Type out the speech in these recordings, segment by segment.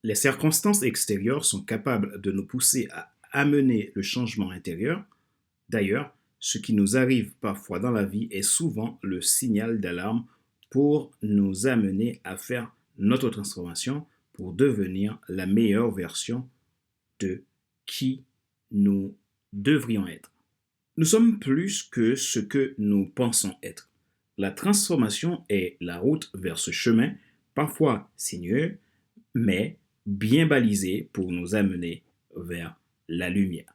Les circonstances extérieures sont capables de nous pousser à amener le changement intérieur. D'ailleurs, ce qui nous arrive parfois dans la vie est souvent le signal d'alarme pour nous amener à faire notre transformation pour devenir la meilleure version de qui nous devrions être. Nous sommes plus que ce que nous pensons être. La transformation est la route vers ce chemin, parfois sinueux, mais bien balisé pour nous amener vers la lumière.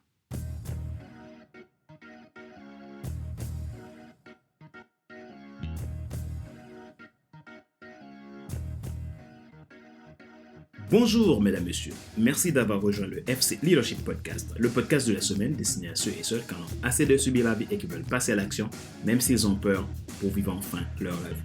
Bonjour mesdames, messieurs. Merci d'avoir rejoint le FC Leadership Podcast, le podcast de la semaine destiné à ceux et celles qui en ont assez de subir la vie et qui veulent passer à l'action, même s'ils ont peur, pour vivre enfin leur rêve.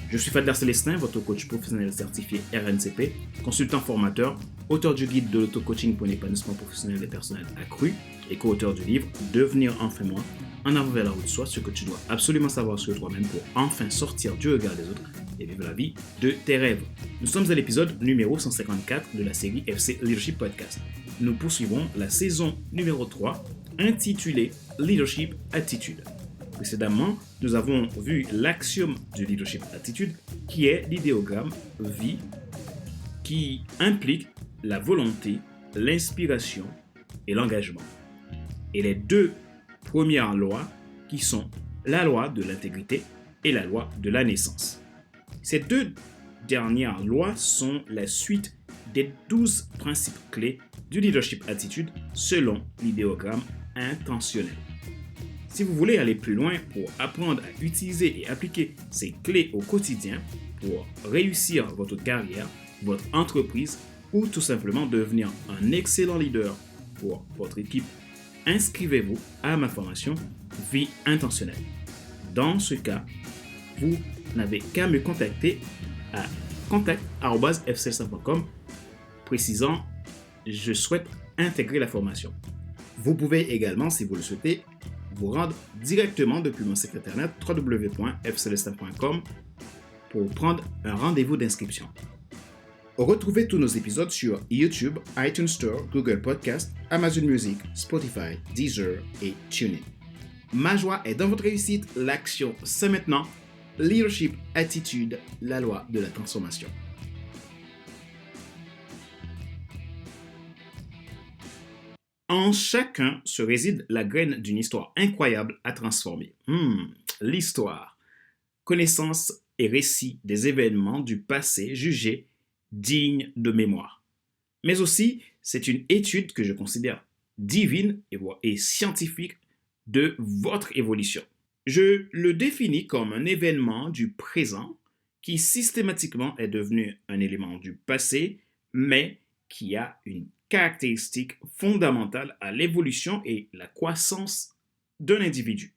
Je suis Fadler Célestin, votre coach professionnel certifié RNCP, consultant formateur, auteur du guide de l'auto-coaching pour l'épanouissement professionnel et personnel accru et co-auteur du livre « Devenir enfin moi, en avant vers la route soit ce que tu dois absolument savoir sur toi-même pour enfin sortir du regard des autres et vivre la vie de tes rêves ». Nous sommes à l'épisode numéro 154 de la série FC Leadership Podcast. Nous poursuivons la saison numéro 3 intitulée Leadership Attitude. Précédemment, nous avons vu l'axiome du leadership attitude qui est l'idéogramme vie qui implique la volonté, l'inspiration et l'engagement. Et les deux premières lois qui sont la loi de l'intégrité et la loi de la naissance. Ces deux dernières lois sont la suite des 12 principes clés du leadership attitude selon l'idéogramme intentionnel. Si vous voulez aller plus loin pour apprendre à utiliser et appliquer ces clés au quotidien pour réussir votre carrière, votre entreprise ou tout simplement devenir un excellent leader pour votre équipe, inscrivez-vous à ma formation Vie intentionnelle. Dans ce cas, vous n'avez qu'à me contacter à contact@fcelsa.com précisant « Je souhaite intégrer la formation ». Vous pouvez également, si vous le souhaitez, vous rendre directement depuis mon site internet www.fcelestin.com pour prendre un rendez-vous d'inscription. Retrouvez tous nos épisodes sur YouTube, iTunes Store, Google Podcast, Amazon Music, Spotify, Deezer et TuneIn. Ma joie est dans votre réussite. L'action, c'est maintenant. Leadership Attitude, la loi de la transformation. En chacun se réside la graine d'une histoire incroyable à transformer. L'histoire. Connaissance et récit des événements du passé jugés dignes de mémoire. Mais aussi, c'est une étude que je considère divine et scientifique de votre évolution. Je le définis comme un événement du présent qui systématiquement est devenu un élément du passé, mais qui a une caractéristique fondamentale à l'évolution et la croissance d'un individu.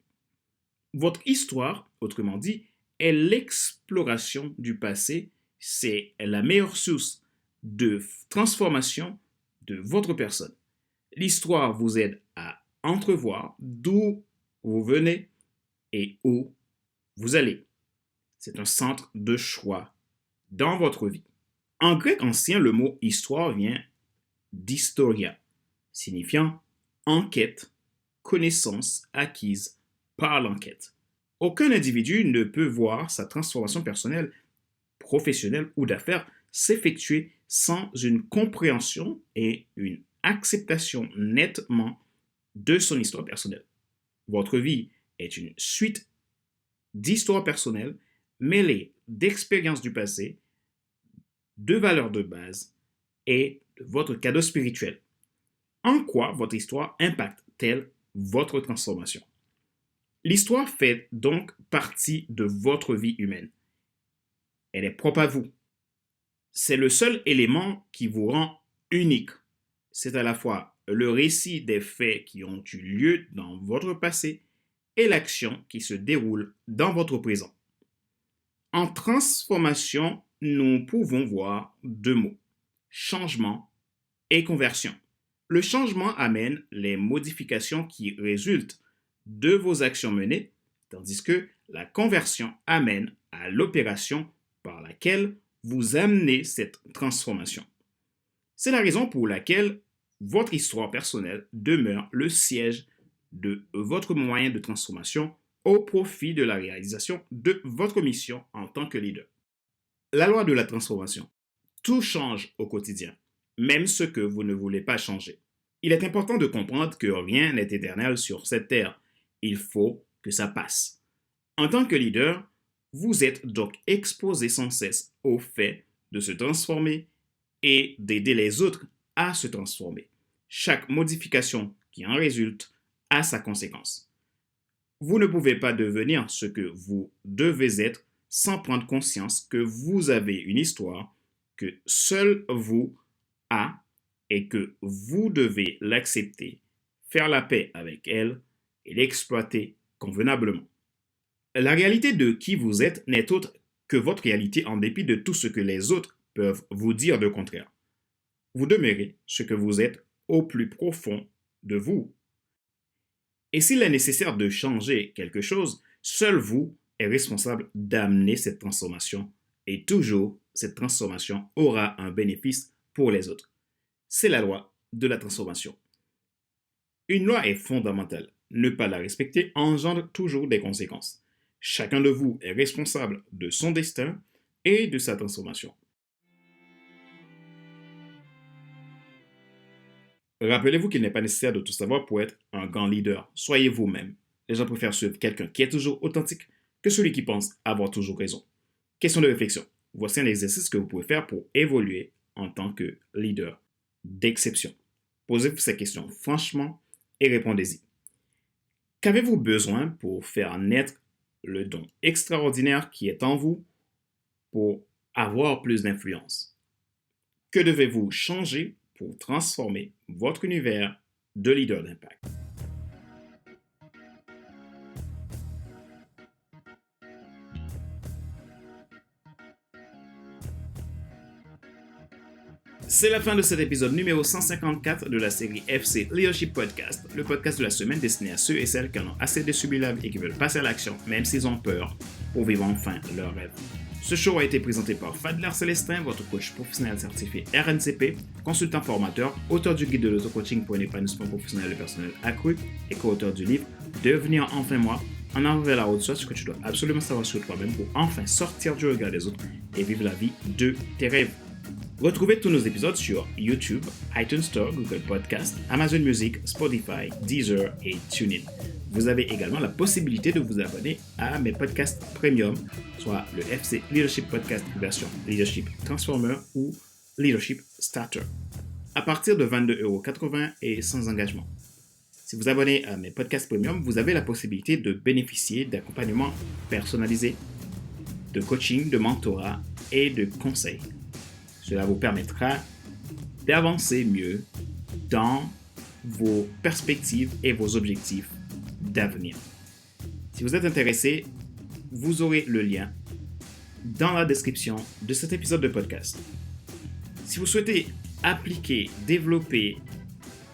Votre histoire, autrement dit, est l'exploration du passé, c'est la meilleure source de transformation de votre personne. L'histoire vous aide à entrevoir d'où vous venez et où vous allez. C'est un centre de choix dans votre vie. En grec ancien, le mot histoire vient d'historia, signifiant enquête, connaissance acquise par l'enquête. Aucun individu ne peut voir sa transformation personnelle, professionnelle ou d'affaires s'effectuer sans une compréhension et une acceptation nettement de son histoire personnelle. Votre vie est une suite d'histoires personnelles mêlées d'expériences du passé, de valeurs de base et de votre cadeau spirituel. En quoi votre histoire impacte-t-elle votre transformation? L'histoire fait donc partie de votre vie humaine. Elle est propre à vous. C'est le seul élément qui vous rend unique. C'est à la fois le récit des faits qui ont eu lieu dans votre passé et l'action qui se déroule dans votre présent. En transformation, nous pouvons voir deux mots, changement et conversion. Le changement amène les modifications qui résultent de vos actions menées, tandis que la conversion amène à l'opération par laquelle vous amenez cette transformation. C'est la raison pour laquelle votre histoire personnelle demeure le siège de votre moyen de transformation au profit de la réalisation de votre mission en tant que leader. La loi de la transformation. Tout change au quotidien, même ce que vous ne voulez pas changer. Il est important de comprendre que rien n'est éternel sur cette terre. Il faut que ça passe. En tant que leader, vous êtes donc exposé sans cesse au fait de se transformer et d'aider les autres à se transformer. Chaque modification qui en résulte a sa conséquence. Vous ne pouvez pas devenir ce que vous devez être sans prendre conscience que vous avez une histoire que seul vous a et que vous devez l'accepter, faire la paix avec elle et l'exploiter convenablement. La réalité de qui vous êtes n'est autre que votre réalité en dépit de tout ce que les autres peuvent vous dire de contraire. Vous demeurez ce que vous êtes au plus profond de vous. Et s'il est nécessaire de changer quelque chose, seul vous êtes responsable d'amener cette transformation et toujours cette transformation aura un bénéfice pour les autres. C'est la loi de la transformation. Une loi est fondamentale. Ne pas la respecter engendre toujours des conséquences. Chacun de vous est responsable de son destin et de sa transformation. Rappelez-vous qu'il n'est pas nécessaire de tout savoir pour être un grand leader. Soyez vous-même. Les gens préfèrent suivre quelqu'un qui est toujours authentique que celui qui pense avoir toujours raison. Question de réflexion. Voici un exercice que vous pouvez faire pour évoluer en tant que leader d'exception. Posez-vous ces questions franchement et répondez-y. Qu'avez-vous besoin pour faire naître le don extraordinaire qui est en vous pour avoir plus d'influence? Que devez-vous changer pour transformer votre univers de leader d'impact? C'est la fin de cet épisode numéro 154 de la série FC Leadership Podcast, le podcast de la semaine destiné à ceux et celles qui en ont assez de subir la vie et qui veulent passer à l'action, même s'ils ont peur, pour vivre enfin leur rêve. Ce show a été présenté par Fadler Célestin, votre coach professionnel certifié RNCP, consultant formateur, auteur du guide de l'auto-coaching pour un épanouissement professionnel et personnel accru et co-auteur du livre Devenir enfin moi, en avant vers la haute soit ce que tu dois absolument savoir sur toi-même pour enfin sortir du regard des autres et vivre la vie de tes rêves. Retrouvez tous nos épisodes sur YouTube, iTunes Store, Google Podcast, Amazon Music, Spotify, Deezer et TuneIn. Vous avez également la possibilité de vous abonner à mes podcasts premium, soit le FC Leadership Podcast version Leadership Transformer ou Leadership Starter, à partir de 22,80 € et sans engagement. Si vous abonnez à mes podcasts premium, vous avez la possibilité de bénéficier d'accompagnement personnalisé, de coaching, de mentorat et de conseils. Cela vous permettra d'avancer mieux dans vos perspectives et vos objectifs d'avenir. Si vous êtes intéressé, vous aurez le lien dans la description de cet épisode de podcast. Si vous souhaitez appliquer, développer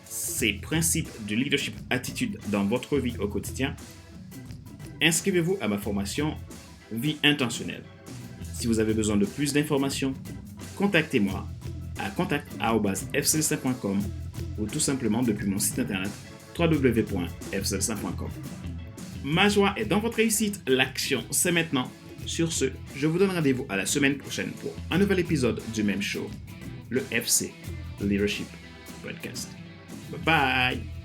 ces principes de leadership attitude dans votre vie au quotidien, inscrivez-vous à ma formation Vie intentionnelle. Si vous avez besoin de plus d'informations, contactez-moi à contact@fcelsa.com ou tout simplement depuis mon site internet www.fcelsa.com. Ma joie est dans votre réussite, l'action c'est maintenant. Sur ce, je vous donne rendez-vous à la semaine prochaine pour un nouvel épisode du même show, le FC Leadership Podcast. Bye bye!